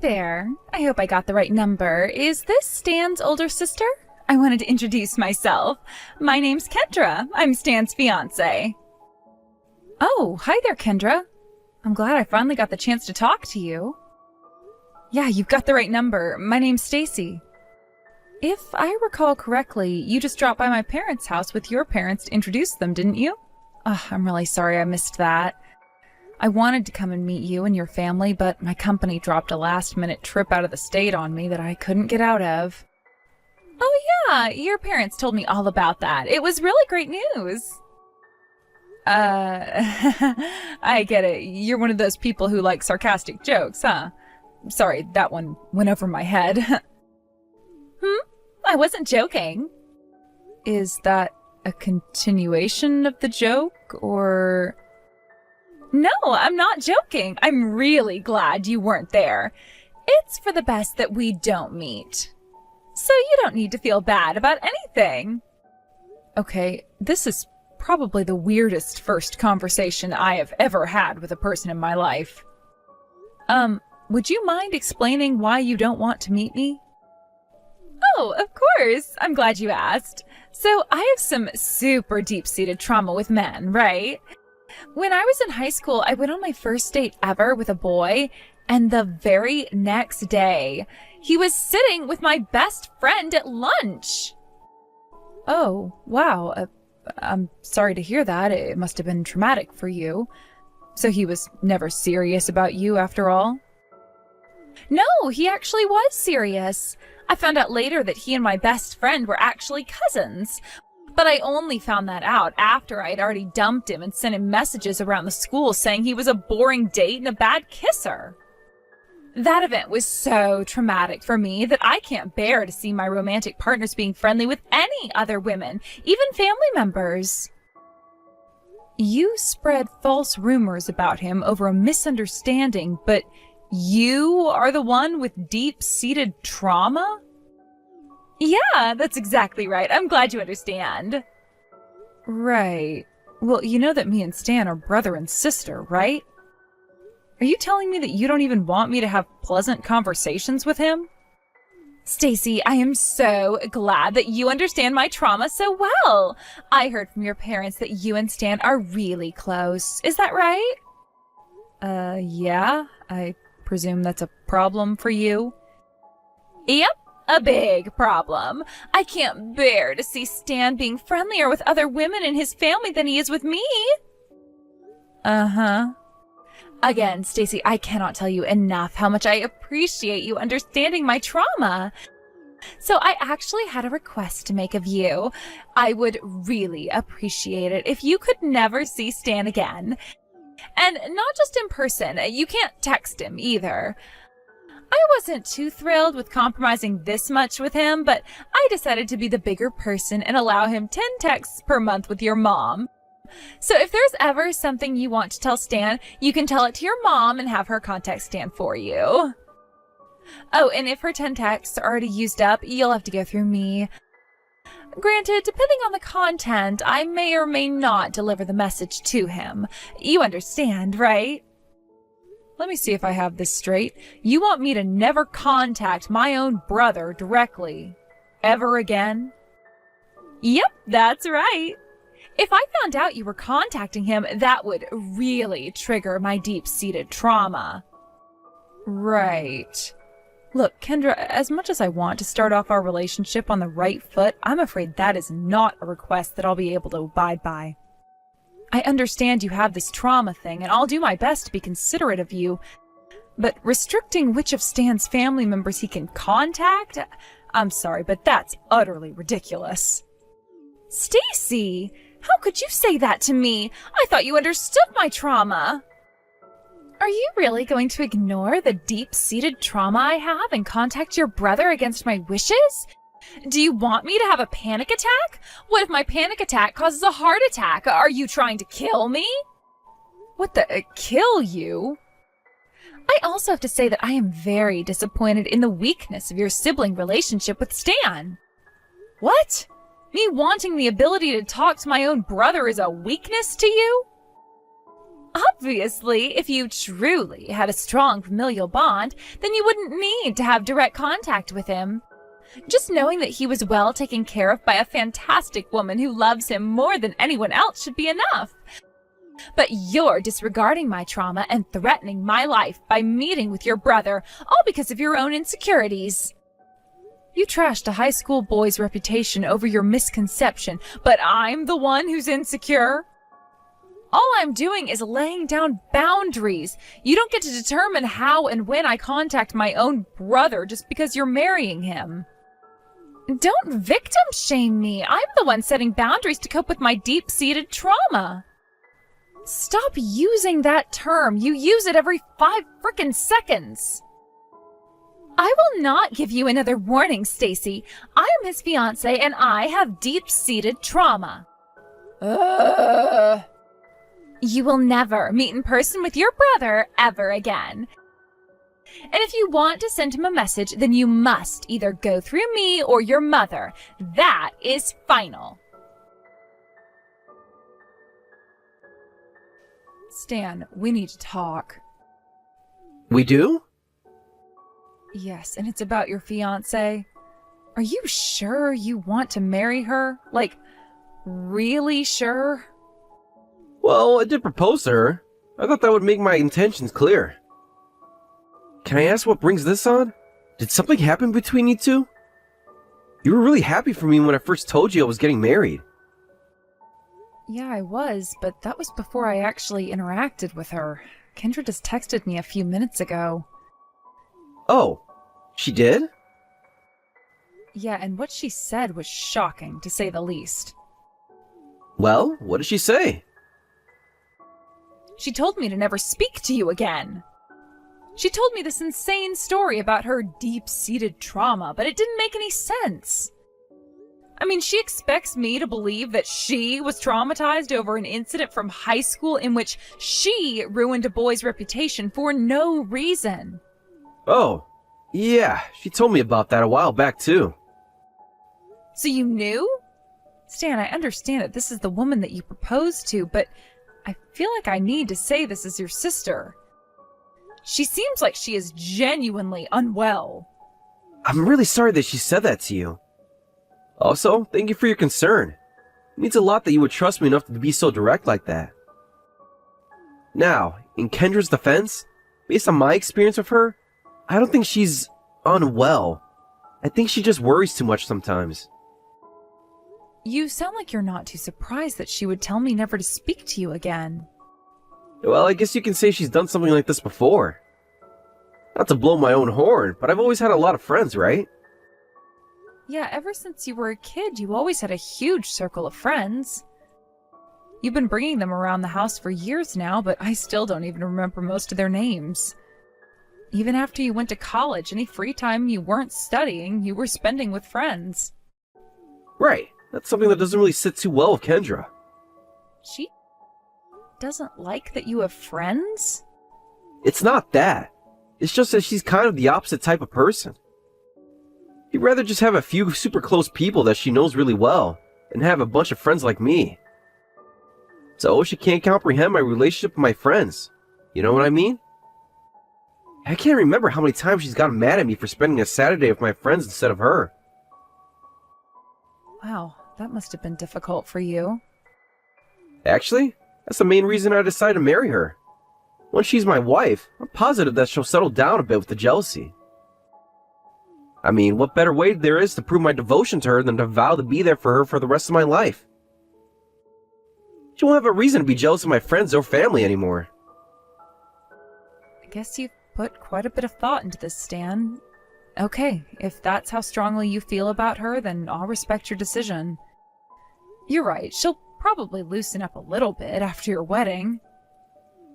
there. I hope I got the right number. Is this Stan's older sister? I wanted to introduce myself. My name's Kendra. I'm Stan's fiancé. Oh, hi there, Kendra. I'm glad I finally got the chance to talk to you. Yeah, you've got the right number. My name's Stacy. If I recall correctly, you just dropped by my parents' house with your parents to introduce them, didn't you? I'm really sorry I missed that. I wanted to come and meet you and your family, but my company dropped a last-minute trip out of the state on me that I couldn't get out of. Oh yeah, your parents told me all about that. It was really great news. I get it. You're one of those people who like sarcastic jokes, huh? Sorry, that one went over my head. I wasn't joking. Is that a continuation of the joke, or... No, I'm not joking. I'm really glad you weren't there. It's for the best that we don't meet. So you don't need to feel bad about anything. Okay, this is probably the weirdest first conversation I have ever had with a person in my life. Would you mind explaining why you don't want to meet me? Oh, of course. I'm glad you asked. So I have some super deep-seated trauma with men, right? When I was in high school, I went on my first date ever with a boy, and the very next day, he was sitting with my best friend at lunch. Oh, wow. I'm sorry to hear that. It must have been traumatic for you. So he was never serious about you after all? No, he actually was serious. I found out later that he and my best friend were actually cousins. But I only found that out after I'd already dumped him and sent him messages around the school saying he was a boring date and a bad kisser. That event was so traumatic for me that I can't bear to see my romantic partners being friendly with any other women, even family members. You spread false rumors about him over a misunderstanding, but you are the one with deep-seated trauma? Yeah, that's exactly right. I'm glad you understand. Right. Well, you know that me and Stan are brother and sister, right? Are you telling me that you don't even want me to have pleasant conversations with him? Stacy, I am so glad that you understand my trauma so well. I heard from your parents that you and Stan are really close. Is that right? Yeah. I presume that's a problem for you? Yep. A big problem. I can't bear to see Stan being friendlier with other women in his family than he is with me. Uh-huh. Again, Stacy, I cannot tell you enough how much I appreciate you understanding my trauma. So I actually had a request to make of you. I would really appreciate it if you could never see Stan again. And not just in person. You can't text him either. I wasn't too thrilled with compromising this much with him, but I decided to be the bigger person and allow him 10 texts per month with your mom. So if there's ever something you want to tell Stan, you can tell it to your mom and have her contact Stan for you. Oh, and if her 10 texts are already used up, you'll have to go through me. Granted, depending on the content, I may or may not deliver the message to him. You understand, right? Let me see if I have this straight. You want me to never contact my own brother directly, ever again? Yep, that's right. If I found out you were contacting him, that would really trigger my deep-seated trauma. Right. Look, Kendra, as much as I want to start off our relationship on the right foot, I'm afraid that is not a request that I'll be able to abide by. I understand you have this trauma thing, and I'll do my best to be considerate of you, but restricting which of Stan's family members he can contact? I'm sorry, but that's utterly ridiculous. Stacy, how could you say that to me? I thought you understood my trauma. Are you really going to ignore the deep-seated trauma I have and contact your brother against my wishes? Do you want me to have a panic attack? What if my panic attack causes a heart attack? Are you trying to kill me? What the, kill you? I also have to say that I am very disappointed in the weakness of your sibling relationship with Stan. What? Me wanting the ability to talk to my own brother is a weakness to you? Obviously, if you truly had a strong familial bond, then you wouldn't need to have direct contact with him. Just knowing that he was well taken care of by a fantastic woman who loves him more than anyone else should be enough. But you're disregarding my trauma and threatening my life by meeting with your brother, all because of your own insecurities. You trashed a high school boy's reputation over your misconception, but I'm the one who's insecure? All I'm doing is laying down boundaries. You don't get to determine how and when I contact my own brother just because you're marrying him. Don't victim shame me. I'm the one setting boundaries to cope with my deep-seated trauma. Stop using that term. You use it every 5 frickin' seconds. I will not give you another warning, Stacy. I am his fiancé and I have deep-seated trauma. You will never meet in person with your brother ever again. And if you want to send him a message, then you must either go through me or your mother. That is final. Stan, we need to talk. We do? Yes, and it's about your fiancé. Are you sure you want to marry her? Like, really sure? Well, I did propose to her. I thought that would make my intentions clear. Can I ask what brings this on? Did something happen between you two? You were really happy for me when I first told you I was getting married. Yeah, I was, but that was before I actually interacted with her. Kendra just texted me a few minutes ago. Oh, she did? Yeah, and what she said was shocking, to say the least. Well, what did she say? She told me to never speak to you again. She told me this insane story about her deep-seated trauma, but it didn't make any sense. I mean, she expects me to believe that she was traumatized over an incident from high school in which she ruined a boy's reputation for no reason. Oh, yeah, she told me about that a while back, too. So you knew? Stan, I understand that this is the woman that you proposed to, but I feel like I need to say this as your sister. She seems like she is genuinely unwell. I'm really sorry that she said that to you. Also, thank you for your concern. It means a lot that you would trust me enough to be so direct like that. Now, in Kendra's defense, based on my experience with her, I don't think she's unwell. I think she just worries too much sometimes. You sound like you're not too surprised that she would tell me never to speak to you again. Well, I guess you can say she's done something like this before. Not to blow my own horn, but I've always had a lot of friends, right? Yeah, ever since you were a kid, you always had a huge circle of friends. You've been bringing them around the house for years now, but I still don't even remember most of their names. Even after you went to college, any free time you weren't studying, you were spending with friends. Right. That's something that doesn't really sit too well with Kendra. She doesn't like that you have friends? It's not that. It's just that she's kind of the opposite type of person. She'd rather just have a few super close people that she knows really well, and have a bunch of friends like me. So she can't comprehend my relationship with my friends. You know what I mean? I can't remember how many times she's gotten mad at me for spending a Saturday with my friends instead of her. Wow, that must have been difficult for you. Actually, that's the main reason I decided to marry her. Once she's my wife, I'm positive that she'll settle down a bit with the jealousy. I mean, what better way there is to prove my devotion to her than to vow to be there for her for the rest of my life? She won't have a reason to be jealous of my friends or family anymore. I guess you've put quite a bit of thought into this, Stan. Okay, if that's how strongly you feel about her, then I'll respect your decision. You're right, she'll probably loosen up a little bit after your wedding.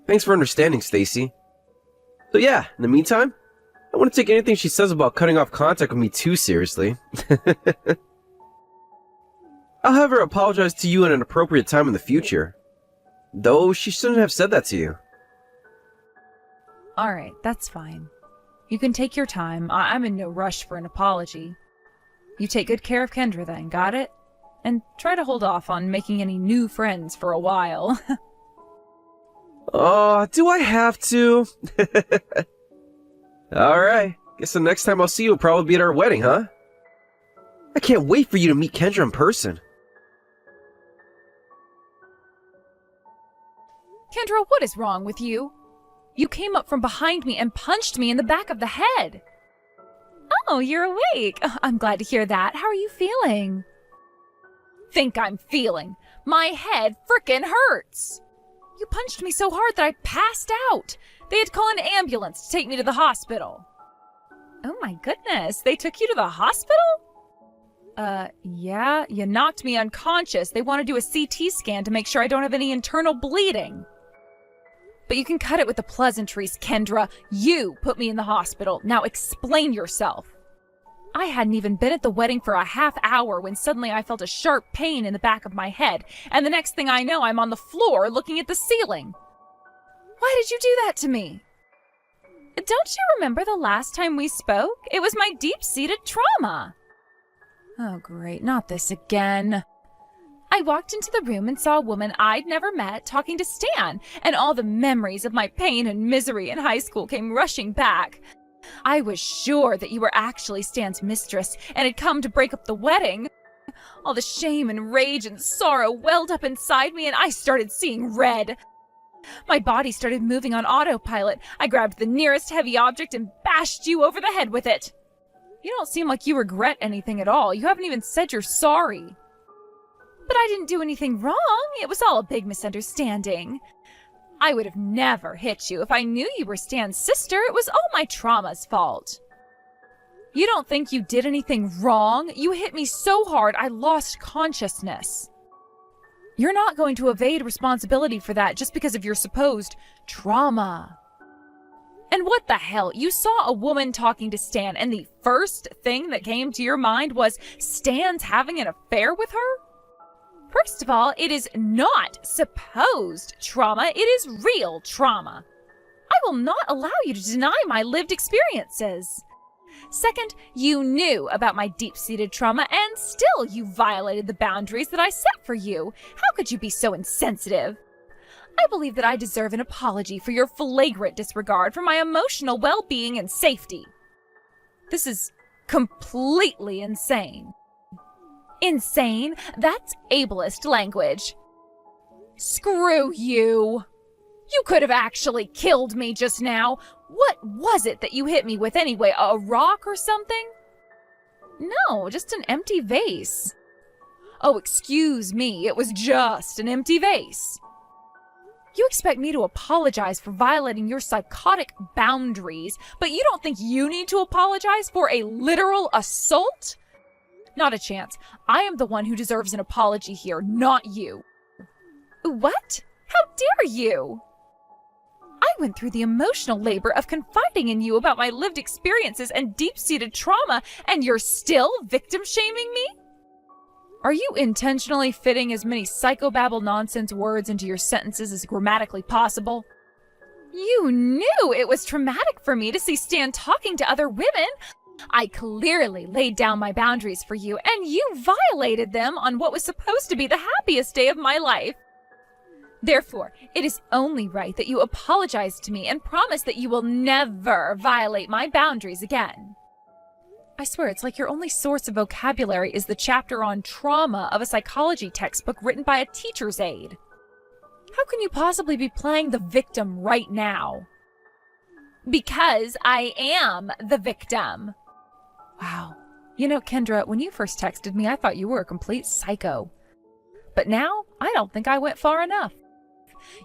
Thanks for understanding, Stacy. So yeah, in the meantime, I wouldn't take anything she says about cutting off contact with me too seriously. I'll have her apologize to you at an appropriate time in the future. Though she shouldn't have said that to you. Alright, that's fine. You can take your time. I'm in no rush for an apology. You take good care of Kendra then, got it? And try to hold off on making any new friends for a while. Oh, do I have to? Alright, guess the next time I'll see you will probably be at our wedding, huh? I can't wait for you to meet Kendra in person. Kendra, what is wrong with you? You came up from behind me and punched me in the back of the head. Oh, you're awake. I'm glad to hear that. How are you feeling? Think I'm feeling? My head frickin' hurts. You punched me so hard that I passed out. They had to call an ambulance to take me to the hospital. Oh my goodness, they took you to the hospital? Yeah, you knocked me unconscious. They want to do a CT scan to make sure I don't have any internal bleeding. But you can cut it with the pleasantries, Kendra. You put me in the hospital. Now explain yourself. I hadn't even been at the wedding for a half hour when suddenly I felt a sharp pain in the back of my head, and the next thing I know, I'm on the floor looking at the ceiling. Why did you do that to me? Don't you remember the last time we spoke? It was my deep-seated trauma. Oh, great, not this again. I walked into the room and saw a woman I'd never met talking to Stan, and all the memories of my pain and misery in high school came rushing back. I was sure that you were actually Stan's mistress and had come to break up the wedding. All the shame and rage and sorrow welled up inside me, and I started seeing red. My body started moving on autopilot. I grabbed the nearest heavy object and bashed you over the head with it. You don't seem like you regret anything at all. You haven't even said you're sorry. But I didn't do anything wrong. It was all a big misunderstanding. I would have never hit you if I knew you were Stan's sister. It was all my trauma's fault. You don't think you did anything wrong? You hit me so hard I lost consciousness. You're not going to evade responsibility for that just because of your supposed trauma. And what the hell? You saw a woman talking to Stan, and the first thing that came to your mind was Stan's having an affair with her? First of all, it is not supposed trauma. It is real trauma. I will not allow you to deny my lived experiences. Second, you knew about my deep-seated trauma, and still you violated the boundaries that I set for you. How could you be so insensitive? I believe that I deserve an apology for your flagrant disregard for my emotional well-being and safety. This is completely insane. Insane? That's ableist language. Screw you. You could have actually killed me just now. What was it that you hit me with anyway? A rock or something? No, just an empty vase. Oh, excuse me. It was just an empty vase. You expect me to apologize for violating your psychotic boundaries, but you don't think you need to apologize for a literal assault? Not a chance. I am the one who deserves an apology here, not you. What? How dare you? I went through the emotional labor of confiding in you about my lived experiences and deep-seated trauma, and you're still victim-shaming me? Are you intentionally fitting as many psychobabble nonsense words into your sentences as grammatically possible? You knew it was traumatic for me to see Stan talking to other women. I clearly laid down my boundaries for you, and you violated them on what was supposed to be the happiest day of my life. Therefore, it is only right that you apologize to me and promise that you will never violate my boundaries again. I swear, it's like your only source of vocabulary is the chapter on trauma of a psychology textbook written by a teacher's aide. How can you possibly be playing the victim right now? Because I am the victim. Wow. You know, Kendra, when you first texted me, I thought you were a complete psycho. But now, I don't think I went far enough.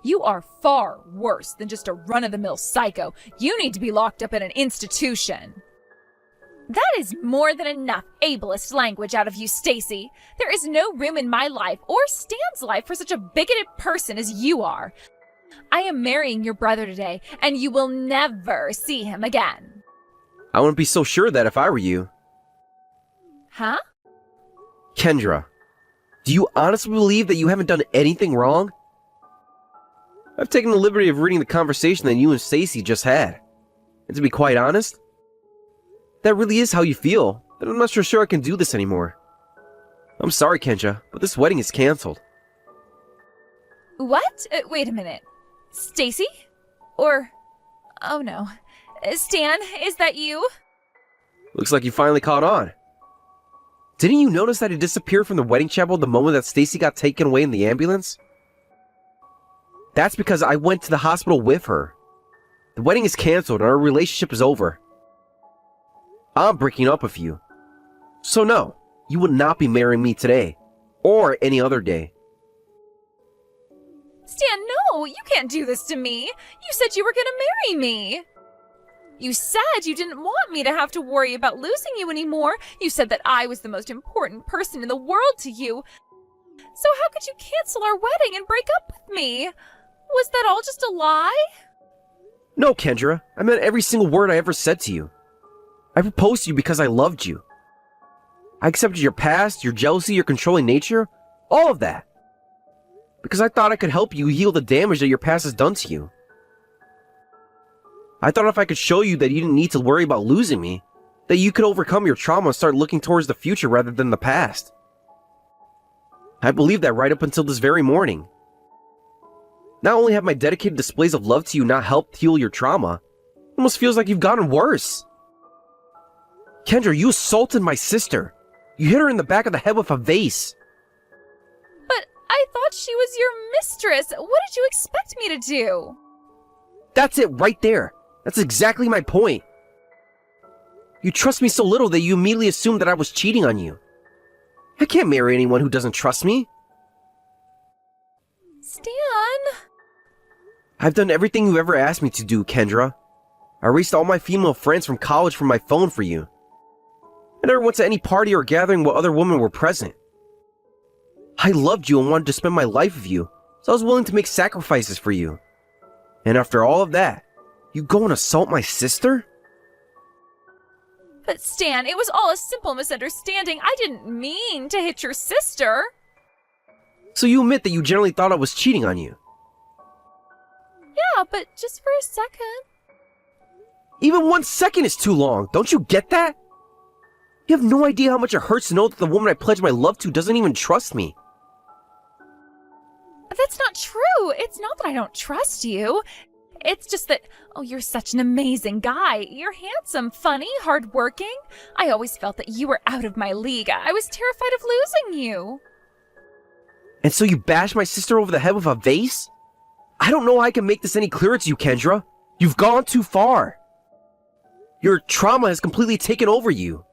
You are far worse than just a run-of-the-mill psycho. You need to be locked up in an institution. That is more than enough ableist language out of you, Stacy. There is no room in my life or Stan's life for such a bigoted person as you are. I am marrying your brother today, and you will never see him again. I wouldn't be so sure of that if I were you. Huh? Kendra, do you honestly believe that you haven't done anything wrong? I've taken the liberty of reading the conversation that you and Stacy just had. And to be quite honest, that really is how you feel, then I'm not sure I can do this anymore. I'm sorry, Kendra, but this wedding is canceled. What? Wait a minute. Stacy? Or... oh no. Stan, is that you? Looks like you finally caught on. Didn't you notice that he disappeared from the wedding chapel the moment that Stacy got taken away in the ambulance? That's because I went to the hospital with her. The wedding is canceled and our relationship is over. I'm breaking up with you. So no, you would not be marrying me today. Or any other day. Stan, no! You can't do this to me! You said you were gonna marry me! You said you didn't want me to have to worry about losing you anymore. You said that I was the most important person in the world to you. So how could you cancel our wedding and break up with me? Was that all just a lie? No, Kendra. I meant every single word I ever said to you. I proposed to you because I loved you. I accepted your past, your jealousy, your controlling nature, all of that. Because I thought I could help you heal the damage that your past has done to you. I thought if I could show you that you didn't need to worry about losing me, that you could overcome your trauma and start looking towards the future rather than the past. I believed that right up until this very morning. Not only have my dedicated displays of love to you not helped heal your trauma, it almost feels like you've gotten worse. Kendra, you assaulted my sister. You hit her in the back of the head with a vase. But I thought she was your mistress. What did you expect me to do? That's it right there. That's exactly my point. You trust me so little that you immediately assumed that I was cheating on you. I can't marry anyone who doesn't trust me. Stan? I've done everything you ever asked me to do, Kendra. I erased all my female friends from college from my phone for you. I never went to any party or gathering where other women were present. I loved you and wanted to spend my life with you, so I was willing to make sacrifices for you. And after all of that, you go and assault my sister? But Stan, it was all a simple misunderstanding. I didn't mean to hit your sister. So you admit that you generally thought I was cheating on you? Yeah, but just for a second. Even 1 second is too long, don't you get that? You have no idea how much it hurts to know that the woman I pledged my love to doesn't even trust me. That's not true. It's not that I don't trust you. It's just that, oh, you're such an amazing guy. You're handsome, funny, hardworking. I always felt that you were out of my league. I was terrified of losing you. And so you bashed my sister over the head with a vase? I don't know how I can make this any clearer to you, Kendra. You've gone too far. Your trauma has completely taken over you.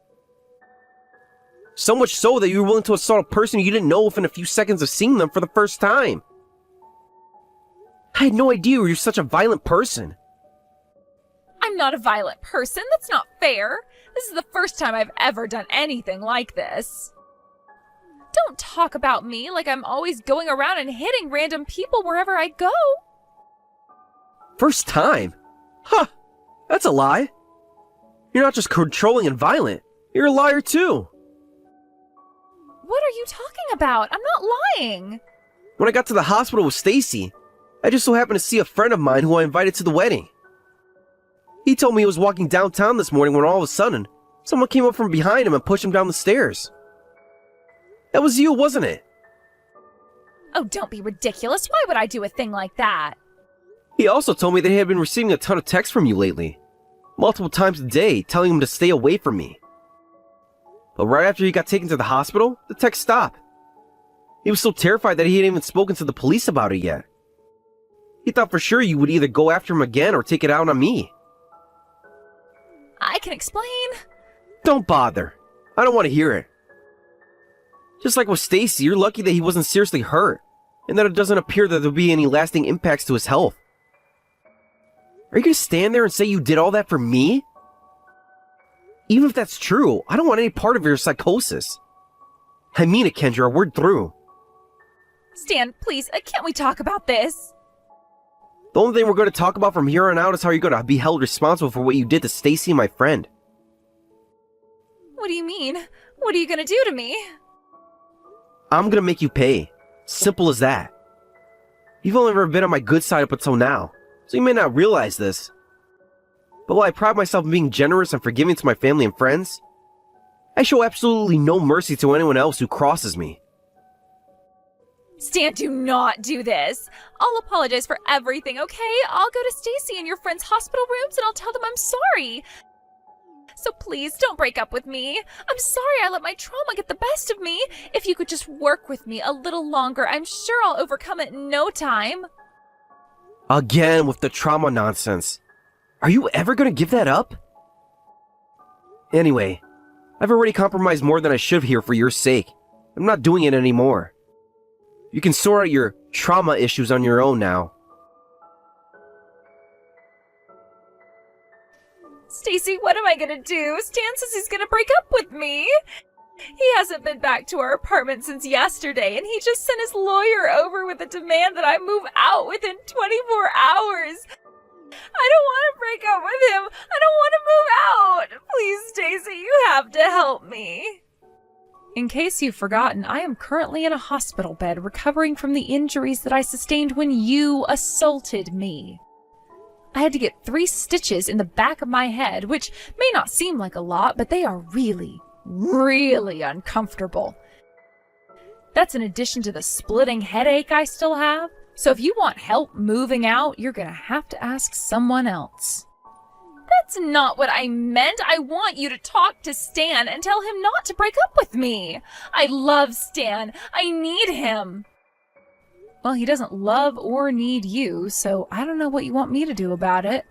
So much so that you were willing to assault a person you didn't know within a few seconds of seeing them for the first time. I had no idea you were such a violent person. I'm not a violent person. That's not fair. This is the first time I've ever done anything like this. Don't talk about me like I'm always going around and hitting random people wherever I go. First time? Huh, that's a lie. You're not just controlling and violent. You're a liar too. What are you talking about? I'm not lying. When I got to the hospital with Stacy, I just so happened to see a friend of mine who I invited to the wedding. He told me he was walking downtown this morning when all of a sudden, someone came up from behind him and pushed him down the stairs. That was you, wasn't it? Oh, don't be ridiculous. Why would I do a thing like that? He also told me that he had been receiving a ton of texts from you lately. Multiple times a day, telling him to stay away from me. But right after he got taken to the hospital, the text stopped. He was so terrified that he hadn't even spoken to the police about it yet. He thought for sure you would either go after him again or take it out on me. I can explain. Don't bother. I don't want to hear it. Just like with Stacy, you're lucky that he wasn't seriously hurt, and that it doesn't appear that there'll be any lasting impacts to his health. Are you going to stand there and say you did all that for me? Even if that's true, I don't want any part of your psychosis. I mean it, Kendra, we're through. Stan, please, can't we talk about this? The only thing we're going to talk about from here on out is how you're going to be held responsible for what you did to Stacy and my friend. What do you mean? What are you going to do to me? I'm going to make you pay. Simple as that. You've only ever been on my good side up until now, so you may not realize this. But while I pride myself in being generous and forgiving to my family and friends, I show absolutely no mercy to anyone else who crosses me. Stan, do not do this. I'll apologize for everything, okay? I'll go to Stacy and your friend's hospital rooms and I'll tell them I'm sorry. So please, don't break up with me. I'm sorry I let my trauma get the best of me. If you could just work with me a little longer, I'm sure I'll overcome it in no time. Again with the trauma nonsense. Are you ever gonna give that up? Anyway, I've already compromised more than I should here for your sake. I'm not doing it anymore. You can sort out your trauma issues on your own now. Stacy, what am I gonna do? Stan says he's gonna break up with me. He hasn't been back to our apartment since yesterday, and he just sent his lawyer over with a demand that I move out within 24 hours. I don't want to break up with him. I don't want to move out. Please, Stacy, you have to help me. In case you've forgotten, I am currently in a hospital bed recovering from the injuries that I sustained when you assaulted me. I had to get 3 stitches in the back of my head, which may not seem like a lot, but they are really, really uncomfortable. That's in addition to the splitting headache I still have. So if you want help moving out, you're gonna have to ask someone else. That's not what I meant. I want you to talk to Stan and tell him not to break up with me. I love Stan. I need him. Well, he doesn't love or need you, so I don't know what you want me to do about it.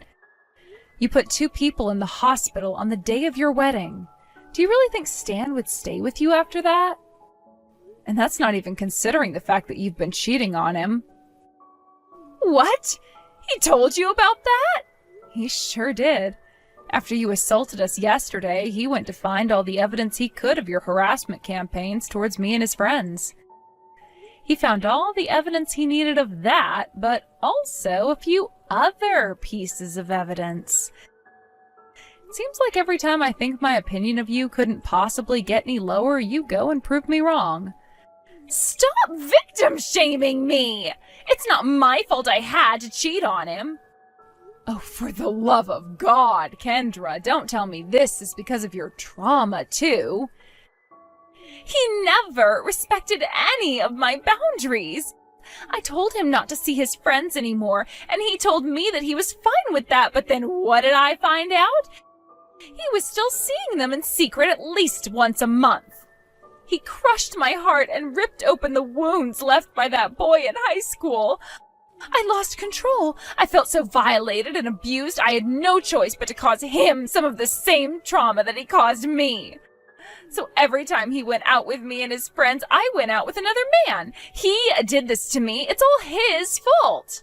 You put 2 people in the hospital on the day of your wedding. Do you really think Stan would stay with you after that? And that's not even considering the fact that you've been cheating on him. What? He told you about that? He sure did. After you assaulted us yesterday, he went to find all the evidence he could of your harassment campaigns towards me and his friends. He found all the evidence he needed of that, but also a few other pieces of evidence. It seems like every time I think my opinion of you couldn't possibly get any lower, you go and prove me wrong. Stop victim-shaming me! It's not my fault I had to cheat on him. Oh, for the love of God, Kendra, don't tell me this is because of your trauma, too. He never respected any of my boundaries. I told him not to see his friends anymore, and he told me that he was fine with that, but then what did I find out? He was still seeing them in secret at least once a month. He crushed my heart and ripped open the wounds left by that boy in high school. I lost control. I felt so violated and abused, I had no choice but to cause him some of the same trauma that he caused me. So every time he went out with me and his friends, I went out with another man. He did this to me. It's all his fault.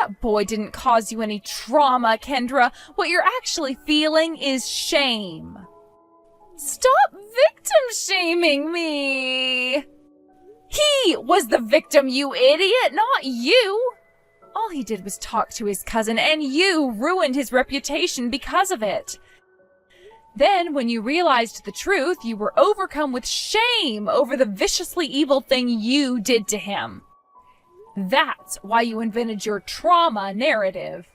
That boy didn't cause you any trauma, Kendra. What you're actually feeling is shame. Stop victim-shaming me! He was the victim, you idiot, not you! All he did was talk to his cousin, and you ruined his reputation because of it. Then, when you realized the truth, you were overcome with shame over the viciously evil thing you did to him. That's why you invented your trauma narrative.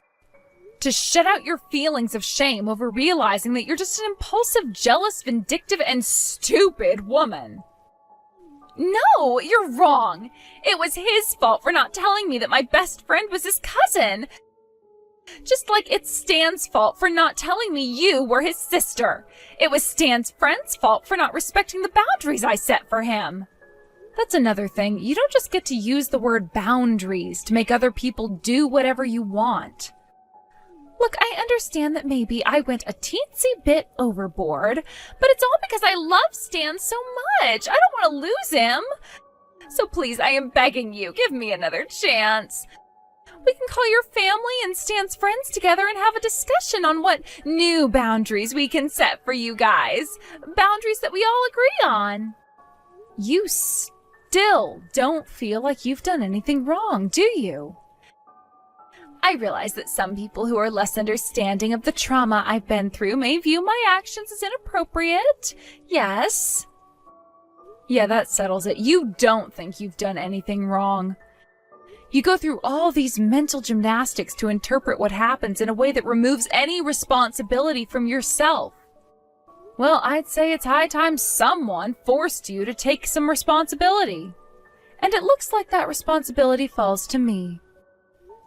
To shut out your feelings of shame over realizing that you're just an impulsive, jealous, vindictive, and stupid woman. No, you're wrong. It was his fault for not telling me that my best friend was his cousin. Just like it's Stan's fault for not telling me you were his sister. It was Stan's friend's fault for not respecting the boundaries I set for him. That's another thing. You don't just get to use the word boundaries to make other people do whatever you want. Look, I understand that maybe I went a teensy bit overboard, but it's all because I love Stan so much. I don't want to lose him. So please, I am begging you, give me another chance. We can call your family and Stan's friends together and have a discussion on what new boundaries we can set for you guys. Boundaries that we all agree on. You still don't feel like you've done anything wrong, do you? I realize that some people who are less understanding of the trauma I've been through may view my actions as inappropriate. Yes. Yeah, that settles it. You don't think you've done anything wrong. You go through all these mental gymnastics to interpret what happens in a way that removes any responsibility from yourself. Well, I'd say it's high time someone forced you to take some responsibility. And it looks like that responsibility falls to me.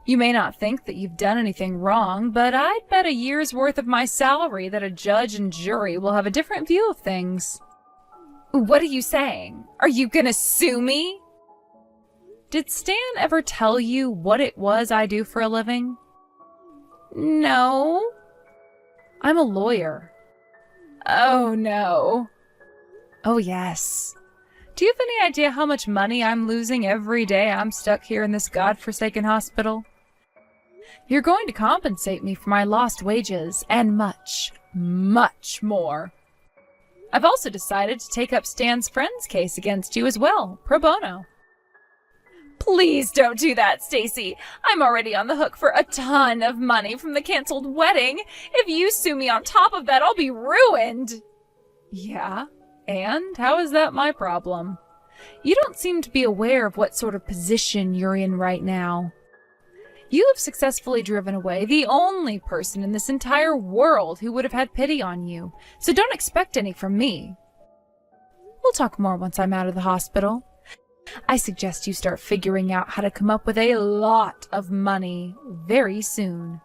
You may not think that you've done anything wrong, but I'd bet a year's worth of my salary that a judge and jury will have a different view of things. What are you saying? Are you gonna sue me? Did Stan ever tell you what it was I do for a living? No. I'm a lawyer. Oh, no. Oh, yes. Do you have any idea how much money I'm losing every day I'm stuck here in this godforsaken hospital? You're going to compensate me for my lost wages and much, much more. I've also decided to take up Stan's friend's case against you as well, pro bono. Please don't do that, Stacy. I'm already on the hook for a ton of money from the canceled wedding. If you sue me on top of that, I'll be ruined. Yeah? And how is that my problem? You don't seem to be aware of what sort of position you're in right now. You have successfully driven away the only person in this entire world who would have had pity on you, so don't expect any from me. We'll talk more once I'm out of the hospital. I suggest you start figuring out how to come up with a lot of money very soon.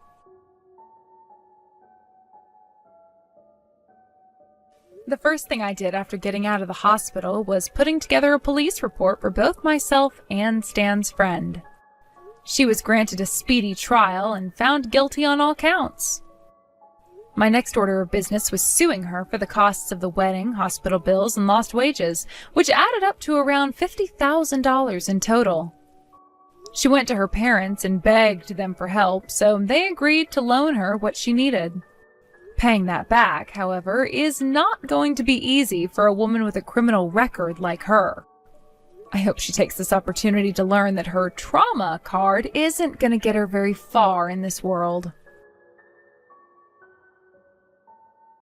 The first thing I did after getting out of the hospital was putting together a police report for both myself and Stan's friend. She was granted a speedy trial and found guilty on all counts. My next order of business was suing her for the costs of the wedding, hospital bills, and lost wages, which added up to around $50,000 in total. She went to her parents and begged them for help, so they agreed to loan her what she needed. Paying that back, however, is not going to be easy for a woman with a criminal record like her. I hope she takes this opportunity to learn that her trauma card isn't going to get her very far in this world.